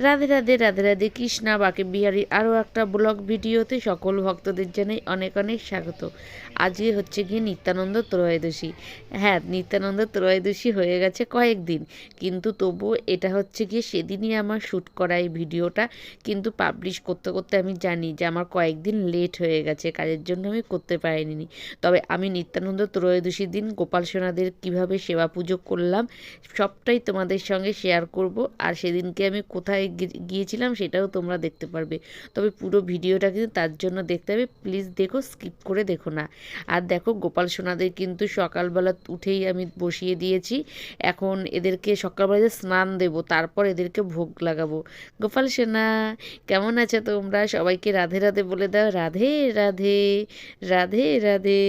রাধে রাধে রাধে রাধে কৃষ্ণা বাকে বিহারীর আরও একটা ব্লগ ভিডিওতে সকল ভক্তদের জানাই অনেক অনেক স্বাগত। আজকে হচ্ছে গিয়ে নিত্যানন্দ ত্রয়োদশী। হ্যাঁ, নিত্যানন্দ ত্রয়োদশী হয়ে গেছে কয়েকদিন, কিন্তু তবুও এটা হচ্ছে গিয়ে সেদিনই আমার শ্যুট করা এই ভিডিওটা, কিন্তু পাবলিশ করতে করতে আমি জানি যে আমার কয়েকদিন লেট হয়ে গেছে, কাজের জন্য আমি করতে পারিনি। তবে আমি নিত্যানন্দ ত্রয়োদশীর দিন গোপাল সোনাদের কীভাবে সেবা পুজো করলাম সবটাই তোমাদের সঙ্গে শেয়ার করব। আর সেদিনকে আমি কোথায় গিয়েছিলাম সেটাও তোমরা দেখতে পারবে। তবে পুরো ভিডিওটা কিন্তু তার জন্য দেখতে হবে, প্লিজ দেখো, স্কিপ করে দেখো না। আর দেখো, গোপাল সোনাদের কিন্তু সকালবেলা উঠেই আমি বসিয়ে দিয়েছি। এখন এদেরকে সকালবেলা স্নান দেব, তারপর এদেরকে ভোগ লাগাবো। গোপাল সোনা কেমন আছে তোমরা? সবাইকে রাধে রাধে বলে দাও। রাধে রাধে রাধে রাধে।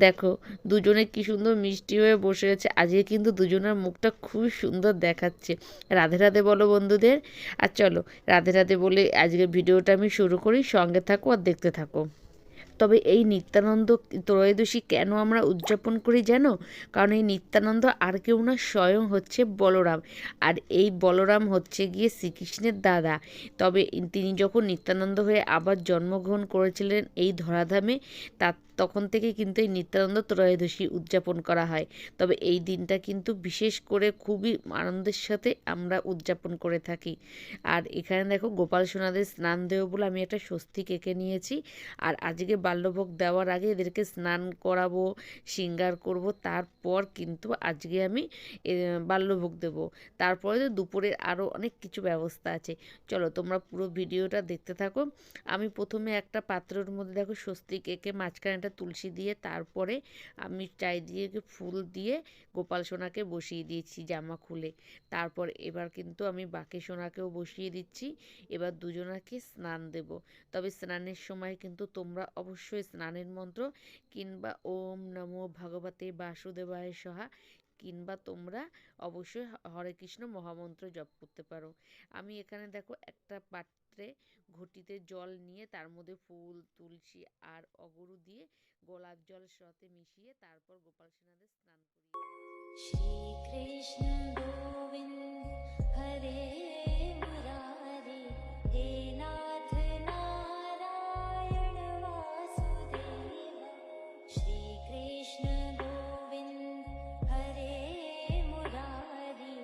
দেখো দুজনে কি সুন্দর মিষ্টি হয়ে বসে আছে। আজকে কিন্তু দুজনের মুখটা খুব সুন্দর দেখাচ্ছে। রাধে রাধে বলো বন্ধুদের। আর চলো রাধে রাধে বলে আজকের ভিডিওটা আমি শুরু করি, সঙ্গে থাকো আর দেখতে থাকো। তবে এই নিত্যানন্দ ত্রয়োদশী কেন আমরা উদযাপন করি জানো? কারণ এই নিত্যানন্দ আর কেউ না, স্বয়ং হচ্ছে বলরাম। আর এই বলরাম হচ্ছে গিয়ে শ্রীকৃষ্ণের দাদা। তবে তিনি যখন নিত্যানন্দ হয়ে আবার জন্মগ্রহণ করেছিলেন এই ধরাধামে, তখন থেকে কিন্তু এই নিত্যানন্দ ত্রয়োদশী উদযাপন করা হয়। তবে এই দিনটা কিন্তু বিশেষ করে খুবই আনন্দের সাথে আমরা উদযাপন করে থাকি। আর এখানে দেখো গোপাল সোনাদের স্নান দেবো বলে আমি একটা স্বস্তিক এঁকে নিয়েছি। আর আজকে বাল্যভোগ দেওয়ার আগে এদেরকে স্নান করাবো, শৃঙ্গার করব, তারপর কিন্তু আজকে আমি বাল্যভোগ দেব। তারপরে তো দুপুরের আরও অনেক কিছু ব্যবস্থা আছে। চলো তোমরা পুরো ভিডিওটা দেখতে থাকো। আমি প্রথমে একটা পাত্রের মধ্যে দেখো স্বস্তিক এঁকে মাঝখানে একটা তুলসী দিয়ে, তারপরে আমি চারিদিকে ফুল দিয়ে গোপাল সোনাকে বসিয়ে দিয়েছি জামা খুলে। তারপর এবার কিন্তু আমি বাকি সোনাকেও বসিয়ে দিচ্ছি। এবার দুজনাকে স্নান দেব। তবে স্নানের সময় কিন্তু তোমরা অবশ্যই স্নানের মন্ত্র কিংবা ওম নমো ভগবতে বাসুদেবায় সহা কিংবা তোমরা অবশ্যই হরে কৃষ্ণ মহামন্ত্র জপ করতে পারো। আমি এখানে দেখো একটা পাত্রে ঘটিতে জল নিয়ে তার মধ্যে ফুল, তুলসী আর অগরু দিয়ে গোলাপ জল সাথে মিশিয়ে তারপর গোপাল সোনাদের স্নান করিয়ে শ্রী কৃষ্ণ গোবিন্দ হরে মুরারি হে নাথ নারায়ণ বাসুদেব শ্রী কৃষ্ণ গোবিন্দ হরে মুরারি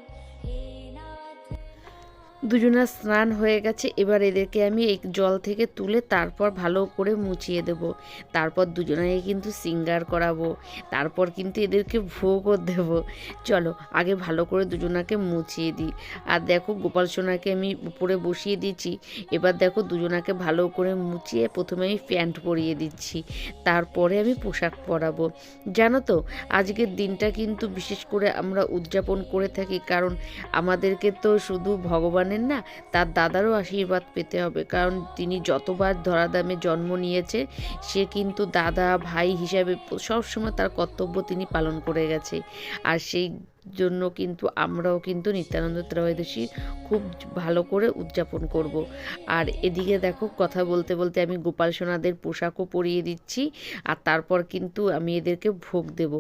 হে নাথ। দুজনের স্নান হয়ে গেছে। এবার এদেরকে আমি এই জল থেকে তুলে তারপর ভালো করে মুছিয়ে দেব। তারপর দুজনাকে কিন্তু শৃঙ্গার করাবো, তারপর কিন্তু এদেরকে ভোগও দেব। চলো আগে ভালো করে দুজনাকে মুছিয়ে দিই। আর দেখো গোপাল সোনাকে আমি উপরে বসিয়ে দিচ্ছি। এবার দেখো দুজনাকে ভালো করে মুছিয়ে প্রথমে আমি প্যান্ট পরিয়ে দিচ্ছি, তারপরে আমি পোশাক পরাবো। জানো তো আজকের দিনটা কিন্তু বিশেষ করে আমরা উদযাপন করে থাকি, কারণ আমাদেরকে তো শুধু ভগবানের না, তার দাদারও আশীর্বাদ পেতে হবে। কারণ তিনি যতবার ধরাধামে জন্ম নিয়েছে, সে কিন্তু দাদা ভাই হিসাবে সবসময় তার কর্তব্য তিনি পালন করে গেছে। আর সেই জন্য কিন্তু আমরাও কিন্তু নিত্যানন্দ ত্রয়োদশী খুব ভালো করে উদযাপন করব। আর এদিকে দেখো কথা বলতে বলতে আমি গোপাল সোনাদের পোশাকও পরিয়ে দিচ্ছি। আর তারপর কিন্তু আমি এদেরকে ভোগ দেব।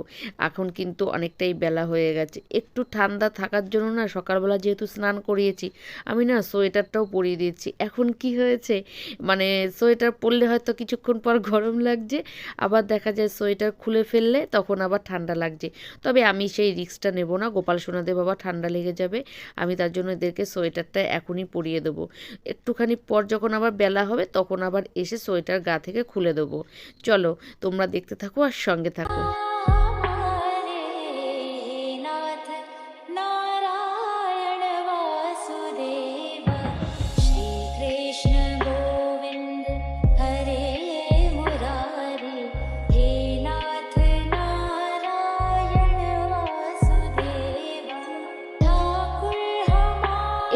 এখন কিন্তু অনেকটাই বেলা হয়ে গেছে, একটু ঠান্ডা থাকার জন্য না সকালবেলা যেহেতু স্নান করিয়েছি, আমি না সোয়েটারটাও পরিয়ে দিচ্ছি। এখন কি হয়েছে, মানে সোয়েটার পরলে হয়তো কিছুক্ষণ পর গরম লাগছে, আবার দেখা যায় সোয়েটার খুলে ফেললে তখন আবার ঠান্ডা লাগছে। তবে আমি সেই রিস্কটা নেব না, গোপাল সোনাদের বাবা ঠান্ডা লেগে যাবে। আমি তার জন্য এদেরকে সোয়েটারটা এখনই পরিয়ে দেবো। একটুখানি পর যখন আবার বেলা হবে তখন আবার এসে সোয়েটার গা থেকে খুলে দেবো। চলো তোমরা দেখতে থাকো আর সঙ্গে থাকো।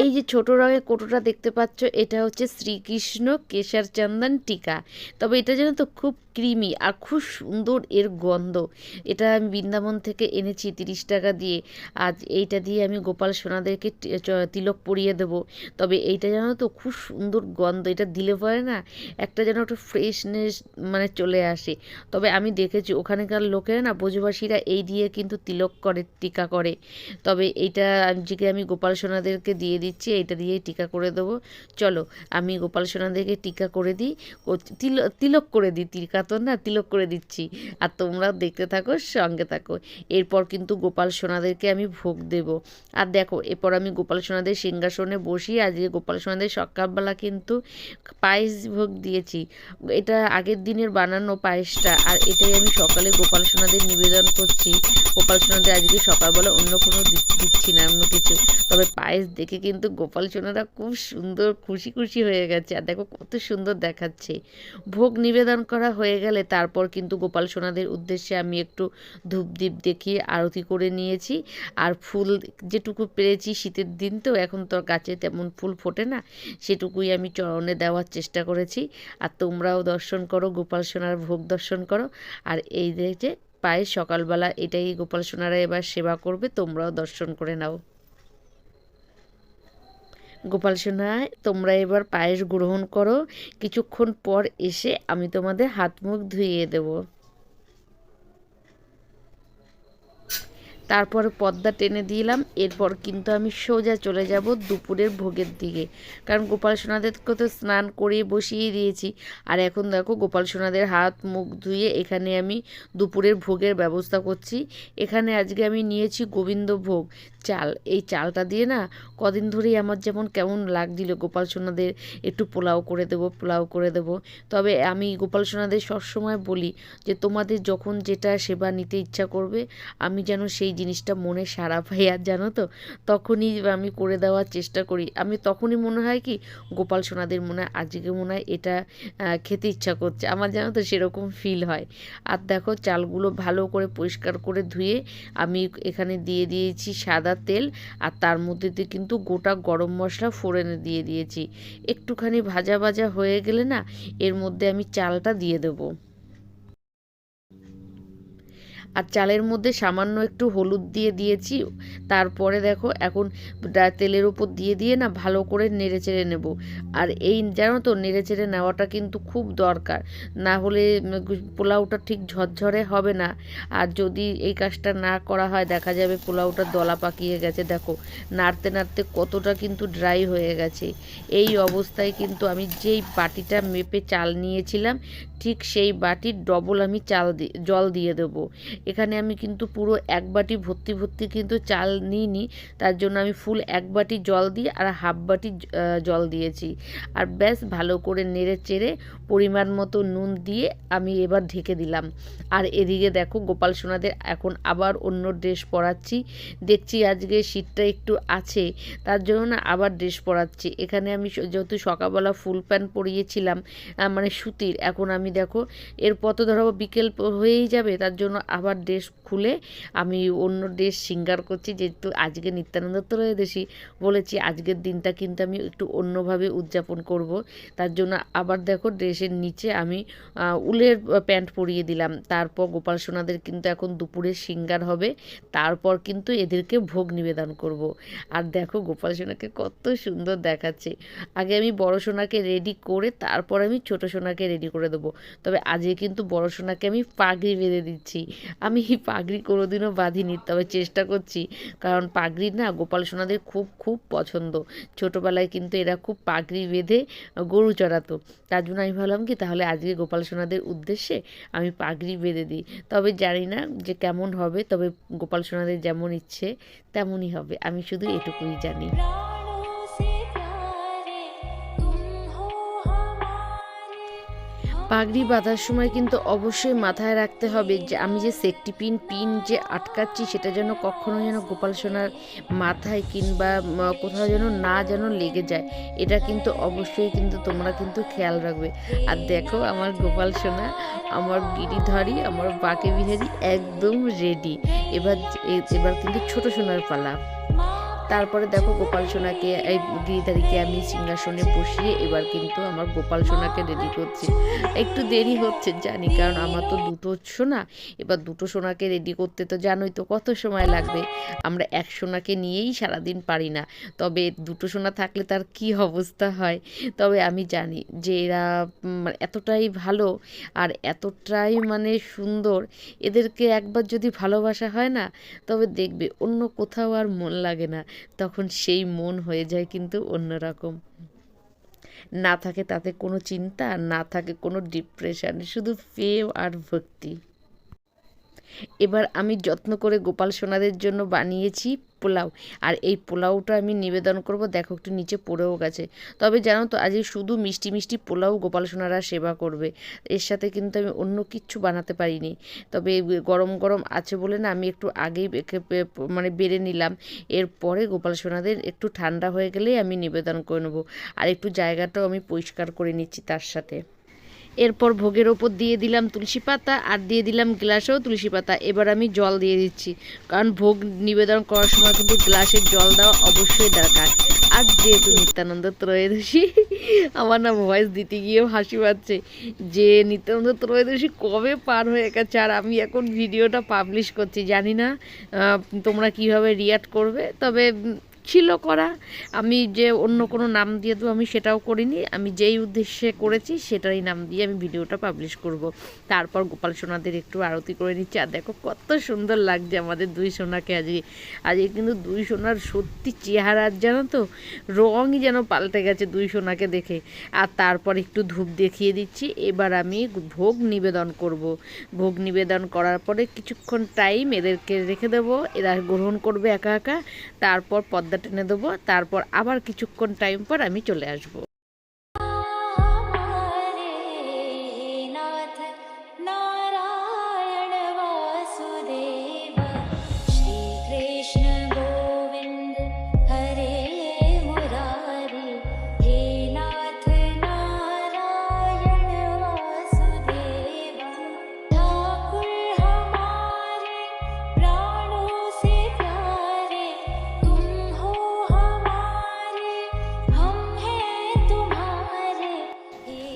এই যে ছোট রঙের কোটোটা দেখতে পাচ্ছ, এটা হচ্ছে শ্রীকৃষ্ণ কেশর চন্দন টিকা। তবে এটা যেন তো খুব ক্রিমি আর খুব সুন্দর এর গন্ধ। এটা আমি বৃন্দাবন থেকে এনেছি 30 টাকা দিয়ে। আজ এইটা দিয়ে আমি গোপাল সোনাদেরকে তিলক পরিয়ে দেবো। তবে এইটা জানো তো খুব সুন্দর গন্ধ, এটা দিলে পরে না একটা যেন একটা ফ্রেশনেস মানে চলে আসে। তবে আমি দেখেছি ওখানকার লোকেরা না ব্রজবাসীরা এই দিয়ে কিন্তু তিলক করে, টিকা করে। তবে এইটা আজকে আমি গোপাল সোনাদেরকে দিয়ে দিচ্ছি, এইটা দিয়েই টিকা করে দেবো। চলো আমি গোপাল সোনাদেরকে টিকা করে দিই, তিলক করে দিই, টিকা তো না, তিলক করে দিচ্ছি। আর তোমরাও দেখতে থাকো, সঙ্গে থাকো। এরপর কিন্তু গোপাল সোনাদেরকে আমি ভোগ দেব। আর দেখো এরপর আমি গোপাল সোনাদের সিংহাসনে বসিয়ে আজকে গোপাল সোনাদের সকালবেলা কিন্তু পায়েস ভোগ দিয়েছি। এটা আগের দিনের বানানো পায়েসটা, আর এটাই আমি সকালে গোপাল সোনাদের নিবেদন করছি। গোপাল সোনাদের আজকে সকালবেলা অন্য কোনো দিচ্ছি না, অন্য কিছু। তবে পায়েস দেখে কিন্তু গোপাল সোনারা খুব সুন্দর খুশি খুশি হয়ে গেছে। আর দেখো কত সুন্দর দেখাচ্ছে। ভোগ নিবেদন করা হয়ে গেলে তারপর কিন্তু গোপাল সোনাদের উদ্দেশ্যে আমি একটু ধূপদীপ দেখিয়ে আরতি করে নিয়েছি। আর ফুল যেটুকু পেরেছি, শীতের দিন তো এখন তো গাছে তেমন ফুল ফোটে না, সেটুকুই আমি চরণে দেওয়ার চেষ্টা করেছি। আর তোমরাও দর্শন করো, গোপাল সোনার ভোগ দর্শন করো। আর এই যে পায়েস সকালবেলা, এটাই গোপাল সোনারা এবার সেবা করবে, তোমরাও দর্শন করে নাও। গোপাল সোনায় তোমরা এবার পায়েস গ্রহণ করো। কিছুক্ষণ পর এসে আমি তোমাদের হাত মুখ ধুইয়ে দেবো। তারপরে পর্দা টেনে দিলাম। এরপর কিন্তু আমি সোজা চলে যাব দুপুরের ভোগের দিকে, কারণ গোপাল সোনাদেরকে তো স্নান করিয়ে বসিয়ে দিয়েছি। আর এখন দেখো গোপাল সোনাদের হাত মুখ ধুয়ে এখানে আমি দুপুরের ভোগের ব্যবস্থা করছি। এখানে আজকে আমি নিয়েছি গোবিন্দভোগ চাল। এই চালটা দিয়ে না কদিন ধরেই আমার যেমন কেমন লাগছিল, গোপাল সোনাদের একটু পোলাও করে দেবো, পোলাও করে দেবো। তবে আমি গোপাল সোনাদের সবসময় বলি যে তোমাদের যখন যেটা সেবা নিতে ইচ্ছা করবে, আমি যেন সেই জিনিসটা মনে সাড়া পাই। আর জানো তো তখনই আমি করে দেওয়ার চেষ্টা করি। আমি তখনই মনে হয় কি গোপাল সোনাদের মনে হয় আজকে মনে হয় এটা খেতে ইচ্ছা করছে, আমার জানো তো সেরকম ফিল হয়। আর দেখো চালগুলো ভালো করে পরিষ্কার করে ধুয়ে আমি এখানে দিয়ে দিয়েছি সাদা তেল। আর তার মধ্যে দিয়ে কিন্তু গোটা গরম মশলা ফোড়নে দিয়ে দিয়েছি। একটুখানি ভাজা ভাজা হয়ে গেলে না এর মধ্যে আমি চালটা দিয়ে দেবো। আর চালের মধ্যে সামান্য একটু হলুদ দিয়ে দিয়েছি। তারপরে দেখো এখন তেলের উপর দিয়ে দিয়ে না ভালো করে নেড়ে চেড়ে নেব। আর এই জানো তো নেড়ে চেড়ে নেওয়াটা কিন্তু খুব দরকার, না হলে পোলাওটা ঠিক ঝরঝরে হবে না। আর যদি এই কাজটা না করা হয় দেখা যাবে পোলাওটা দলা পাকিয়ে গেছে। দেখো নাড়তে নাড়তে কতটা কিন্তু ড্রাই হয়ে গেছে। এই অবস্থায় কিন্তু আমি যেই বাটিটা মেপে চাল নিয়েছিলাম ঠিক সেই বাটির ডবল আমি জল দিয়ে দেবো। এখানে আমি কিন্তু পুরো এক বাটি ভর্তি ভর্তি কিন্তু চাল নিইনি, তার জন্য আমি ফুল এক বাটি জল দিয়ে আর হাফ বাটি জল দিয়েছি। আর ব্যাস ভালো করে নেড়ে চেড়ে পরিমাণ মতো নুন দিয়ে আমি এবার ঢেকে দিলাম। আর এদিকে দেখো গোপাল সোনাদের এখন আবার অন্য ড্রেস পরাচ্ছি। দেখছি আজকে শীতটা একটু আছে, তার জন্য না আবার ড্রেস পরাচ্ছি। এখানে আমি যেহেতু সকালবেলা ফুল প্যান্ট পরিয়েছিলাম মানে সুতির, এখন আমি দেখো এরপর তো ধরো বিকেল হয়েই যাবে, তার জন্য আবার ড্রেস খুলে আমি অন্য ড্রেস সিঙ্গার করছি। যেহেতু আজকে নিত্যানন্দ ত্রয়োদশী বলেছি, আজকের দিনটা কিন্তু আমি একটু অন্যভাবে উদযাপন করব। তার জন্য আবার দেখো ড্রেসের নিচে আমি উলের প্যান্ট পরিয়ে দিলাম। তারপর গোপাল সোনাদের কিন্তু এখন দুপুরে সিঙ্গার হবে, তারপর কিন্তু এদেরকে ভোগ নিবেদন করব। আর দেখো গোপাল সোনাকে কত সুন্দর দেখাচ্ছে। আগে আমি বড় সোনাকে রেডি করে তারপর আমি ছোট সোনাকে রেডি করে দেবো। তবে আজকে কিন্তু বড় সোনাকে আমি পাগড়ি বেঁধে দিচ্ছি। আমি পাগড়ি কোনোদিনও বাঁধিনি, তবে চেষ্টা করছি, কারণ পাগড়ি না গোপাল সোনাদের খুব খুব পছন্দ। ছোটোবেলায় কিন্তু এরা খুব পাগড়ি বেঁধে গরু চড়াতো, তার জন্য আমি ভাবলাম কি তাহলে আজকে গোপাল সোনাদের উদ্দেশ্যে আমি পাগড়ি বেঁধে দিই। তবে জানি না যে কেমন হবে, তবে গোপাল সোনাদের যেমন ইচ্ছে তেমনই হবে, আমি শুধু এটুকুই জানি। পাগড়ি বাঁধার সময় কিন্তু অবশ্যই মাথায় রাখতে হবে যে আমি যে সেফটি পিন যে আটকাচ্ছি সেটা যেন কখনো যেন গোপাল সোনার মাথায় কিংবা কোথাও যেন লেগে যায়। এটা কিন্তু অবশ্যই কিন্তু তোমরা কিন্তু খেয়াল রাখবে। আর দেখো আমার গোপাল সোনা, আমার গিরিধারী, আমার বাঁকে বিহারি একদম রেডি। এবার কিন্তু ছোট সোনার পালা। তারপরে দেখো গোপাল সোনাকে এই গিরিধারীকে আমি সিংহাসনে বসিয়ে এবার কিন্তু আমার গোপাল সোনাকে রেডি করছি। একটু দেরি হচ্ছে জানি, কারণ আমার তো দুটো সোনা, এবার দুটো সোনাকে রেডি করতে তো জানোই তো কত সময় লাগবে। আমরা এক সোনাকে নিয়েই সারাদিন পারি না, তবে দুটো সোনা থাকলে তার কি অবস্থা হয়। তবে আমি জানি যে এরা এতটাই ভালো আর এতটাই সুন্দর, এদেরকে একবার যদি ভালোবাসা হয় না, তবে দেখবে অন্য কোথাও আর মন লাগে না, তখন সেই মন হয়ে যায় কিন্তু অন্যরকম। না থাকে তাতে কোনো চিন্তা, না থাকে কোনো ডিপ্রেশন, শুধু প্রেম আর ভক্তি। এবার আমি যত্ন করে গোপাল সোনাদের জন্য বানিয়েছি পোলাও, আর এই পোলাওটা আমি নিবেদন করব। দেখো একটু নিচে পড়েও গেছে, তবে জানো তো আজকে শুধু মিষ্টি মিষ্টি পোলাও গোপাল সোনারা সেবা করবে, এর সাথে কিন্তু আমি অন্য কিচ্ছু বানাতে পারিনি। তবে গরম গরম আছে বলে না আমি একটু আগেই বেড়ে নিলাম, এরপরে গোপাল সোনাদের একটু ঠান্ডা হয়ে গেলেই আমি নিবেদন করে নেবো। আর একটু জায়গাটাও আমি পরিষ্কার করে নিচ্ছি তার সাথে। এরপর ভোগের ওপর দিয়ে দিলাম তুলসী পাতা, আর দিয়ে দিলাম গ্লাসেও তুলসী পাতা। এবার আমি জল দিয়ে দিচ্ছি, কারণ ভোগ নিবেদন করার সময় কিন্তু গ্লাসের জল দেওয়া অবশ্যই দরকার। আর যেহেতু নিত্যানন্দ ত্রয়োদশী, আমার না ভয়েস দিতে গিয়েও হাসি পাচ্ছে যে নিত্যানন্দ ত্রয়োদশী কবে পার হয়ে গেছে, আর আমি এখন ভিডিওটা পাবলিশ করছি। জানি না তোমরা কিভাবে রিয়াক্ট করবে, তবে ছিল করা। আমি যে অন্য কোনো নাম দিয়ে দেবো আমি সেটাও করিনি, আমি যেই উদ্দেশ্যে করেছি সেটারই নাম দিয়ে আমি ভিডিওটা পাবলিশ করব। তারপর গোপাল সোনাদের একটু আরতি করে নিচ্ছি। আর দেখো কত সুন্দর লাগছে আমাদের দুই সোনাকে আজকে। আজকে কিন্তু দুই সোনার সত্যি চেহারার জানো তো রঙই যেন পাল্টে গেছে দুই সোনাকে দেখে। আর তারপর একটু ধূপ দেখিয়ে দিচ্ছি। এবার আমি ভোগ নিবেদন করব। ভোগ নিবেদন করার পরে কিছুক্ষণ টাইম এদেরকে রেখে দেবো, এরা গ্রহণ করবে একা একা। তারপর পদ্মা টেনে দেবো, তারপর আবার কিছুক্ষণ টাইম পর আমি চলে আসবো।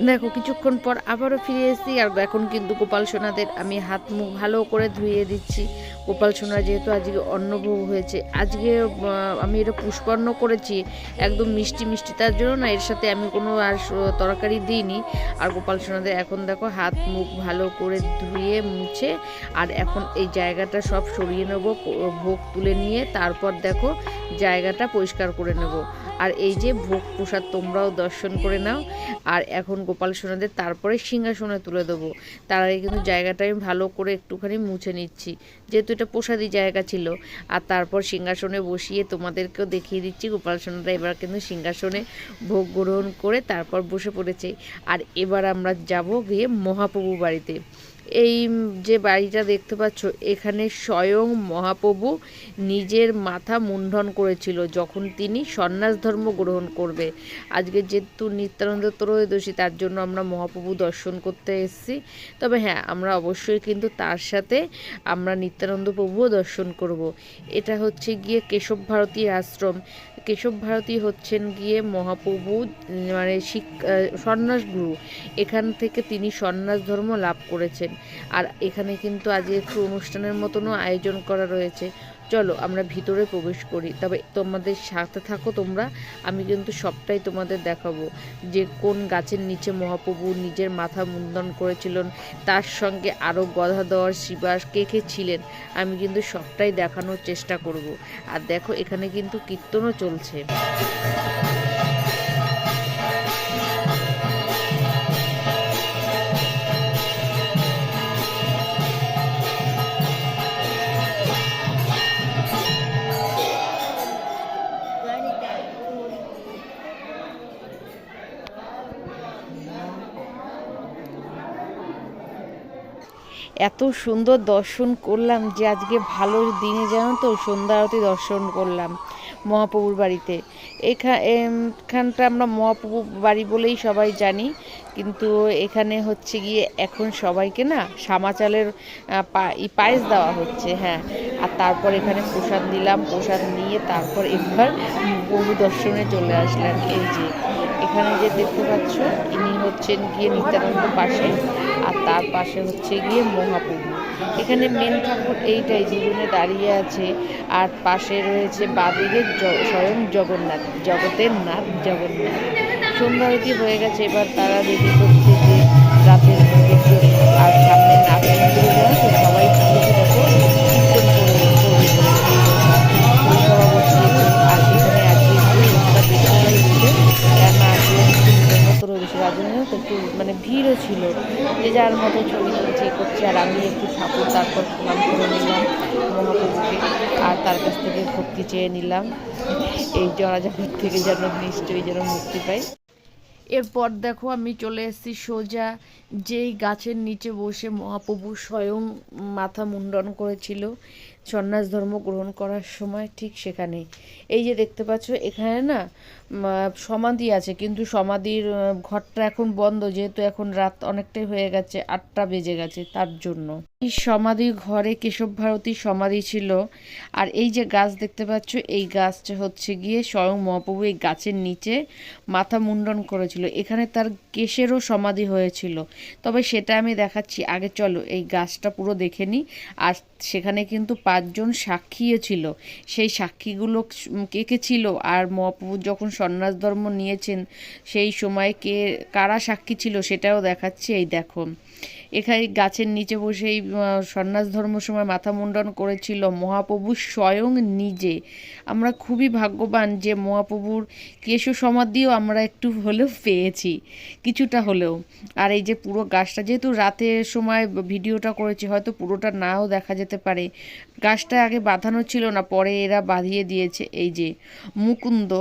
দেখো কিছুক্ষণ পর আবারও ফিরে এসেছি, আর এখন কিন্তু গোপাল সোনাদের আমি হাত মুখ ভালো করে ধুয়ে দিচ্ছি। গোপাল সোনা যেহেতু আজকে অন্নভোগ হয়েছে, আজকে আমি এটা পুষ্পান্ন করেছি একদম মিষ্টি মিষ্টি, তার জন্য না এর সাথে আমি কোনো আর তরকারি দিইনি। আর গোপাল সোনাদের এখন দেখো হাত মুখ ভালো করে ধুয়ে মুছে, আর এখন এই জায়গাটা সব সরিয়ে নেব, ভোগ তুলে নিয়ে তারপর দেখো জায়গাটা পরিষ্কার করে নেব। আর এই যে ভোগ প্রসাদ তোমরাও দর্শন করে নাও। আর এখন গোপাল সোনাদের তারপরে সিংহাসনে তুলে দেবো, তার আগে কিন্তু জায়গাটা আমি ভালো করে একটুখানি মুছে নিচ্ছি, যেহেতু এটা প্রসাদী জায়গা ছিল। আর তারপর সিংহাসনে বসিয়ে তোমাদেরকেও দেখিয়ে দিচ্ছি গোপাল সোনারা এবার কিন্তু সিংহাসনে ভোগ গ্রহণ করে তারপর বসে পড়েছে। আর এবার আমরা যাব গিয়ে মহাপ্রভু বাড়িতে। এই যে বাড়িটা দেখতে পাচ্ছ, এখানে স্বয়ং মহাপ্রভু নিজের মাথা মুন্ডন করেছিল যখন তিনি সন্ন্যাস ধর্ম গ্রহণ করবে। আজকে যেহেতু নিত্যানন্দ ত্রয়োদশী, তার জন্য আমরা মহাপ্রভু দর্শন করতে এসেছি। তবে হ্যাঁ, আমরা অবশ্যই কিন্তু তার সাথে আমরা নিত্যানন্দ প্রভুও দর্শন করব। এটা হচ্ছে গিয়ে কেশব ভারতীর আশ্রম। কেশব ভারতী হচ্ছেন গিয়ে মহাপ্রভু সন্ন্যাস গুরু, এখান থেকে তিনি সন্ন্যাস ধর্ম লাভ করেছেন। আর এখানে কিন্তু আজকে একটু অনুষ্ঠানের মতনও আয়োজন করা রয়েছে। চলো আমরা ভিতরে প্রবেশ করি, তবে তোমাদের সাথে থাকো তোমরা, আমি কিন্তু সবটাই তোমাদের দেখাবো যে কোন গাছের নিচে মহাপ্রভু নিজের মাথা মুন্ডন করেছিলেন, তার সঙ্গে আরও গদাধর শিবাস কে কে ছিলেন, আমি কিন্তু সবটাই দেখানোর চেষ্টা করব। আর দেখো এখানে কিন্তু কীর্তনও চলছে। এত সুন্দর দর্শন করলাম যে আজকে ভালো দিনে জানো তো সন্ধ্যা আরতি দর্শন করলাম। মহাপ্রভুর বাড়িতে। এখানটা আমরা মহাপ্রভু বাড়ি বলেই সবাই জানি, কিন্তু এখানে হচ্ছে গিয়ে এখন সবাইকে না সামা চালের পায়েস দেওয়া হচ্ছে। হ্যাঁ, আর তারপর এখানে প্রসাদ দিলাম, প্রসাদ নিয়ে তারপর এবার প্রভু দর্শনে চলে আসলেন। এই যে এখানে যে দেখতে পাচ্ছ, ইনি হচ্ছেন গিয়ে নিত্যানন্দ পাশে, আর তার পাশে হচ্ছে গিয়ে মহাপ্রভু। এখানে মেন ঠাকুর এইটাই জীবনে দাঁড়িয়ে আছে, আর পাশে রয়েছে বাদিকে স্বয়ং জগন্নাথ, জগতের নাথ জগন্নাথ। সন্ধ্যা আরতি হয়ে গেছে, এবার তারা রেডি করছে যে রাতের ভোগের জন্য। আর সামনে নাথ মন্দিরে যাওয়া তো সবাই দেখো কীর্তন করবে, আর এখানে আজকে একটু লোকটা বেশি হয়েছে, কেন আজকে নতুন তার জন্য তো একটু মানে ভিড়ও ছিল, যে যার মতো ছবি তুলছে করছে। আর আমি একটু ঠাকুর তারপর প্রণাম করে নিলাম মহাপ্রভুকে, আর তার কাছ থেকে ভক্তি চেয়ে নিলাম, এই জড়াজগৎ থেকে যেন নিশ্চয়ই যেন মুক্তি পাই। এরপর দেখো আমি চলে এসেছি সোজা যেই গাছের নিচে বসে মহাপ্রভু স্বয়ং মাথা মুন্ডন করেছিল সন্ন্যাস ধর্ম গ্রহণ করার সময়, ঠিক সেখানেই। এই যে দেখতে পাচ্ছ এখানে না সমাধি আছে, কিন্তু সমাধির ঘরটা এখন বন্ধ, যেহেতু এখন রাত অনেকটাই হয়ে গেছে, 8টা বেজে গেছে, তার জন্য। এই সমাধির ঘরে কেশব ভারতীর সমাধি ছিল। আর এই যে গাছ দেখতে পাচ্ছ, এই গাছটা হচ্ছে গিয়ে স্বয়ং মহাপ্রভু এই গাছের নিচে মাথা মুন্ডন করেছিল। এখানে তার কেশেরও সমাধি হয়েছিল, তবে সেটা আমি দেখাচ্ছি, আগে চলো এই গাছটা পুরো দেখে নিই। আর সেখানে কিন্তু 5 জন সাক্ষীও ছিল, সেই সাক্ষীগুলো কে কে ছিল, আর মহাপ্রভু যখন সন্ন্যাস ধর্ম নিয়েছেন সেই সময় কারা সাক্ষী ছিল সেটাও দেখাচ্ছি। এই দেখো এখানে গাছের নিচে বসে এই সন্ন্যাস ধর্ম সময় মাথা মুন্ডন করেছিল মহাপ্রভু স্বয়ং নিজে। আমরা খুবই ভাগ্যবান যে মহাপ্রভুর কেশ সমাধিও আমরা একটু হলেও পেয়েছি, কিছুটা হলেও। আর এই যে পুরো গাছটা, যেহেতু রাতের সময় ভিডিওটা করেছি, হয়তো পুরোটা নাও দেখা যেতে পারে। গাছটা আগে বাঁধানো ছিল না, পরে এরা বাঁধিয়ে দিয়েছে। এই যে মুকুন্দ,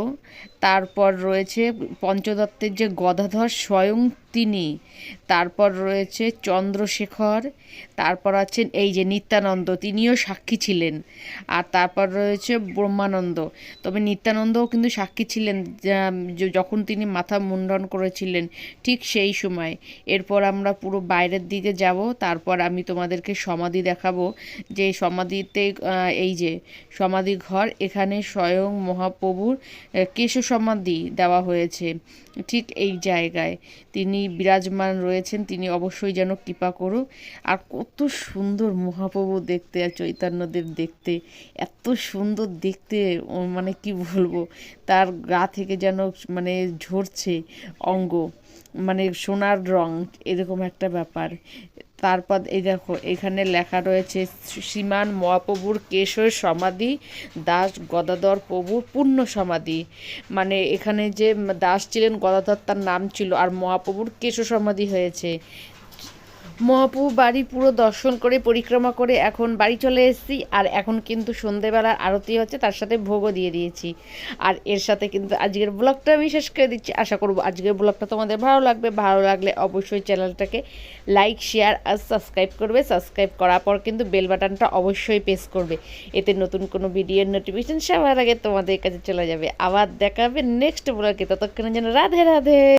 তারপর রয়েছে পঞ্চদত্তের যে গদাধর স্বয়ং তিনি, তারপর রয়েছে চন্দ্রশেখর, তারপর আছেন এই যে নিত্যানন্দ, তিনিও সাক্ষী ছিলেন। আর তারপর রয়েছে ব্রহ্মানন্দ, তবে নিত্যানন্দও কিন্তু সাক্ষী ছিলেন যখন তিনি মাথা মুন্ডন করেছিলেন, ঠিক সেই সময়। এরপর আমরা পুরো বাইরের দিকে যাব, তারপর আমি তোমাদেরকে সমাধি দেখাবো, যে সমাধিতে এই যে সমাধি ঘর, এখানে স্বয়ং মহাপ্রভুর কেশ সমাধি দেওয়া হয়েছে, ঠিক এই জায়গায় তিনি বিরাজমান রয়েছেন। তিনি অবশ্যই যেন কৃপা করুক। আর কত সুন্দর মহাপ্রভু দেখতে, আর চৈতন্যদেব দেখতে এত সুন্দর দেখতে, মানে কি বলবো, তার গা থেকে যেন মানে ঝরছে অঙ্গ, মানে সোনার রং, এরকম একটা ব্যাপার। তারপর এই দেখো এখানে লেখা রয়েছে শ্রীমান মহাপ্রভুর কেশর সমাধি, দাস গদাধর প্রভুর পূর্ণ সমাধি। মানে এখানে যে দাস ছিলেন গদাধর তার নাম ছিল, আর মহাপ্রভুর কেশ সমাধি হয়েছে। মহাপ্রভু বাড়ি পুরো দর্শন করে পরিক্রমা করে এখন বাড়ি চলে এসেছি। আর এখন কিন্তু সন্ধেবেলার আরতি হচ্ছে, তার সাথে ভোগও দিয়ে দিয়েছি। আর এর সাথে কিন্তু আজকের ব্লগটা আমি শেষ করে দিচ্ছি। আশা করব আজকের ব্লগটা তোমাদের ভালো লাগবে। ভালো লাগলে অবশ্যই চ্যানেলটাকে লাইক, শেয়ার আর সাবস্ক্রাইব করবে। সাবস্ক্রাইব করার পর কিন্তু বেল বাটনটা অবশ্যই প্রেস করবে, এতে নতুন কোনো ভিডিওর নোটিফিকেশন সবার আগে তোমাদের কাছে চলে যাবে। আবার দেখা হবে নেক্সট ব্লগে, ততক্ষণের জন্য রাধে রাধে।